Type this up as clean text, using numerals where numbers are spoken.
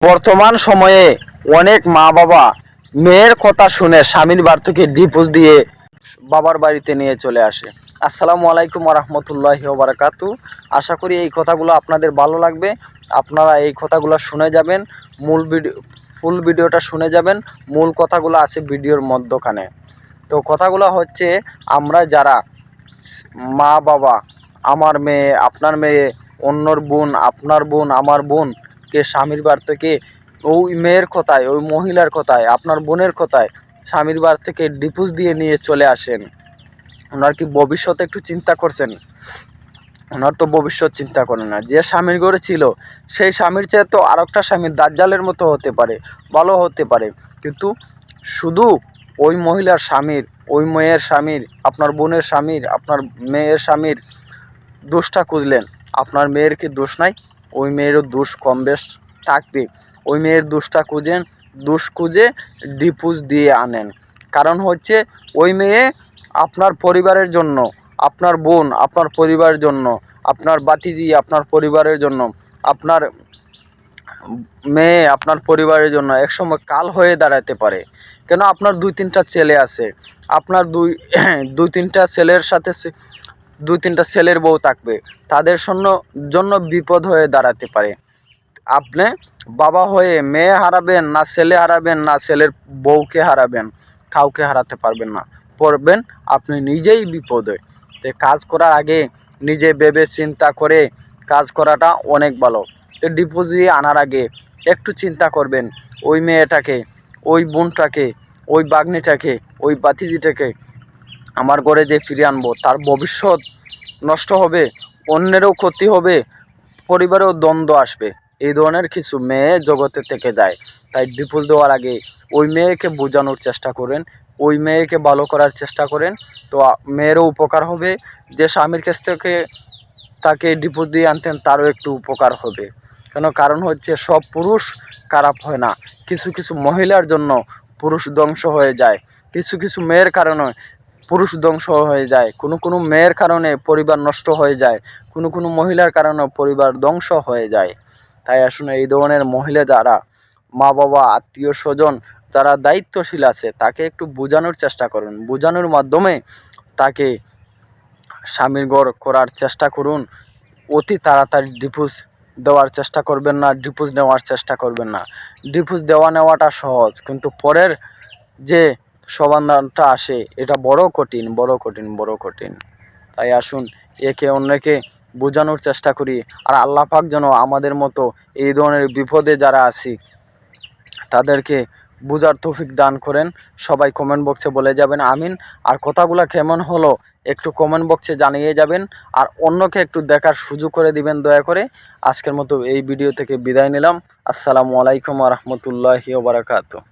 বর্তমান সময়ে অনেক মা বাবা মেয়ের কথা শুনে স্বামীর বাড়ি থেকে ডিভোর্স দিয়ে বাবার বাড়িতে নিয়ে চলে আসে। আসসালামু আলাইকুম রহমতুল্লাহি ওয়া বারাকাতু। আশা করি এই কথাগুলো আপনাদের ভালো লাগবে। আপনারা এই কথাগুলো শুনে যাবেন, ফুল ভিডিওটা শুনে যাবেন। মূল কথাগুলো আছে ভিডিওর মধ্যখানে। তো কথাগুলো হচ্ছে, আমরা যারা মা বাবা, আমার মেয়ে, আপনার মেয়ে, অন্যর বোন, আপনার বোন, আমার বোনকে স্বামীর বাড়ি থেকে ওই মেয়ের কথায়, ওই মহিলার কথায়, আপনার বোনের কথায় স্বামীর বাড়ি থেকে ডিভোর্স দিয়ে নিয়ে চলে আসেন। ওনার কি ভবিষ্যতে একটু চিন্তা করছেন? ওনার তো ভবিষ্যৎ চিন্তা করেন না। যে স্বামীর ঘরে ছিল সেই স্বামীর চেয়ে তো আরেকটা স্বামীর দাজ্জালের মতো হতে পারে, ভালো হতে পারে, কিন্তু শুধু ওই মহিলার স্বামীর, ওই মেয়ের স্বামীর, আপনার বোনের স্বামীর, আপনার মেয়ের স্বামীর দোষটা খুঁজলেন। আপনার মেয়ের কি দোষ নাই? ওই মেয়েরও দোষ কম বেশ থাকবে। ওই মেয়ের দোষটা খুঁজে ডিভোর্স দিয়ে আনেন। কারণ হচ্ছে, ওই মেয়ে আপনার পরিবারের জন্য, আপনার বোন আপনার পরিবারের জন্য, আপনার বাতিজি আপনার পরিবারের জন্য, আপনার মেয়ে আপনার পরিবারের জন্য একসময় কাল হয়ে দাঁড়াতে পারে। কেন? আপনার 2-3টা ছেলে আছে, আপনার দুই তিনটা ছেলের সাথে 2-3টা ছেলের বউ থাকবে, তাদের জন্য বিপদ হয়ে দাঁড়াতে পারে। আপনি বাবা হয়ে মেয়ে হারাবেন না, ছেলে হারাবেন না, ছেলের বউকে হারাবেন, কাউকে হারাতে পারবেন না, পড়বেন আপনি নিজেই বিপদে। তো কাজ করার আগে নিজে ভেবে চিন্তা করে কাজ করাটা অনেক ভালো। ডিভোর্স দিয়ে আনার আগে একটু চিন্তা করবেন, ওই মেয়েটাকে, ওই বোনটাকে, ওই বাগ্নিটাকে, ওই বাতিজিটাকে আমার ঘরে যে ফিরে আনবো, তার ভবিষ্যৎ নষ্ট হবে, অন্যেরও ক্ষতি হবে, পরিবারেও দ্বন্দ্ব আসবে। এই ধরনের কিছু মেয়ে জগতে থেকে যায়। তাই ডিভোর্স দেওয়ার আগে ওই মেয়েকে বোঝানোর চেষ্টা করেন, ওই মেয়েকে ভালো করার চেষ্টা করেন। তো মেয়েরও উপকার হবে, যে স্বামীর কাছ থেকে তাকে ডিভোর্স দিয়ে আনতেন তারও একটু উপকার হবে। কারণ হচ্ছে, সব পুরুষ খারাপ হয় না। কিছু কিছু মহিলার জন্য পুরুষ ধ্বংস হয়ে যায়, কিছু কিছু মেয়ের কারণে পুরুষ ধ্বংস হয়ে যায়, কোনো মেয়ের কারণে পরিবার নষ্ট হয়ে যায়, কোনো মহিলার কারণে পরিবার ধ্বংস হয়ে যায়। তাই আসলে এই ধরনের মহিলা যারা, মা বাবা, আত্মীয় স্বজন যারা দায়িত্বশীল আছে, তাকে একটু বোঝানোর চেষ্টা করুন। বোঝানোর মাধ্যমে তাকে স্বামীর ঘর করার চেষ্টা করুন। অতি তাড়াতাড়ি ডিভোর্স দেওয়ার চেষ্টা করবেন না, ডিভোর্স নেওয়ার চেষ্টা করবেন না। ডিভোর্স নেওয়াটা সহজ, কিন্তু পরের যে সমাধানটা আসে এটা বড় কঠিন, বড় কঠিন, বড় কঠিন। তাই আসুন একে অন্যকে বোঝানোর চেষ্টা করি। আর আল্লাহ পাক যেন আমাদের মতো এই ধরনের বিপদে যারা আছি তাদেরকে বুঝার তৌফিক দান করেন। সবাই কমেন্ট বক্সে বলে যাবেন আমিন। আর কথাগুলো কেমন হলো একটু কমেন্ট বক্সে জানিয়ে যাবেন, আর অন্যকে একটু দেখার সুযোগ করে দিবেন দয়া করে। আজকের মতো এই ভিডিও থেকে বিদায় নিলাম। আসসালামু আলাইকুম ওয়া রাহমাতুল্লাহি ওয়া বারাকাতুহু।